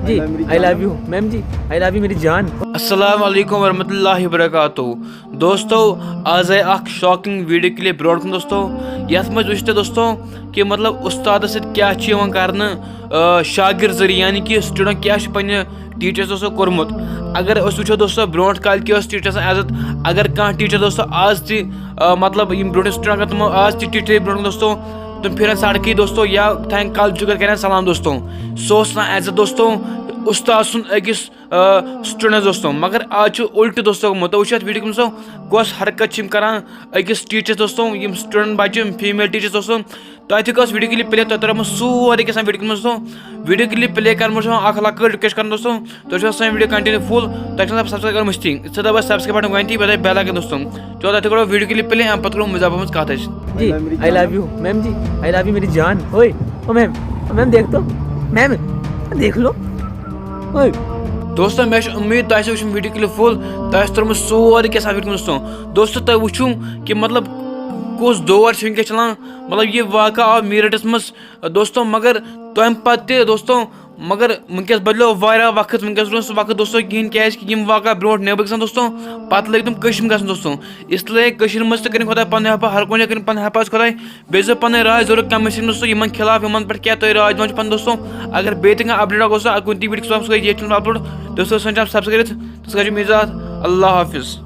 Ji I love you ma'am ji, I love you मेरी जान। अस्सलाम वालेकुम वरहमतुल्लाहि वबरकातुहू। दोस्तों आज है अख शॉकिंग वीडियो के लिए ब्रोड कन दोस्तों यथ मज वुचते दोस्तों कि मतलब उस्ताद क्या कर शागिर जरिए यानी कि स्टूडेंट क्या पे टीचर्स दोस्तों कोर्मुत। अगर वो दोस्तों ब्रोट काल की टीचर्स इज्जत, अगर कह टीचर दोस्तों आज मतलब ब्रोट स्टूडेंट तुम आज टीचर ब्रोट दोस्तों तुम फिर सड़क दोस्तों या थैंक कल जुगर कर सलाम दोस्तों सो इज्जत दोस्तों उस्ताद सुन अकिस स्टूडेंट दोस्तों। मगर आज उल्ट दोस्तों गुमत वो वीडियो दोस्तों कस हरकत करान अकिस टीचर्स दोस्तों यम स्टूडेंट बच्चे फीमेल टीचर्स दोस्तों तुम वीडियो क्लिप प्ले तुम सोरे क्या वीडियो दोस्तों वीडियो क्लिप प्ले कर लक रिक्वेस्ट कर दोस्तों तुम सी वीडियो कंटिन्यू फुल तुम सब्सक्राइब कर मस्ती दबा सब्सक्राइब बटन गई बे बेल आइकन दोस्तों चलो तुम वीडियो क्लिप प्ले पे करो मजा मज कत जी I love you ma'am ji, I love you मेरी जान। ओए ओ मैम देख तो मैम देख लो ओए दोस्तों मे उम्मीद तुम वो वीडियो क्लिप फुल तुम तुम सोरे क्या वीडियो दोस्तों तुम वो कि मतलब कुछ दौर वनकस चलान मतलब ये वाक़ आव मीरठस मज दोस्तों। मगर तम पे दोस्तों मगर वनकस बदलो वारिया वक्त वनकस रो वक्त दोस्तों कहें क्या वाक़ ब्रो नब ग दोस्तों पे लग तुम कश्म ग दोस्तों इसलिए मज तो कर खुदा पन हपा हर कुछ कर पन हपा खुदा बेजो पन राय जरूरत कम दोस्तों इन खिलाफ इन पे क्या तुम राय दिन पन दोस्तों अगर बेहतर अपडेट दोस्तों कुछ वीडियो अपलोड दोस्तों सब्सक्राइब कर मेरे अल्लाह हाफिज़।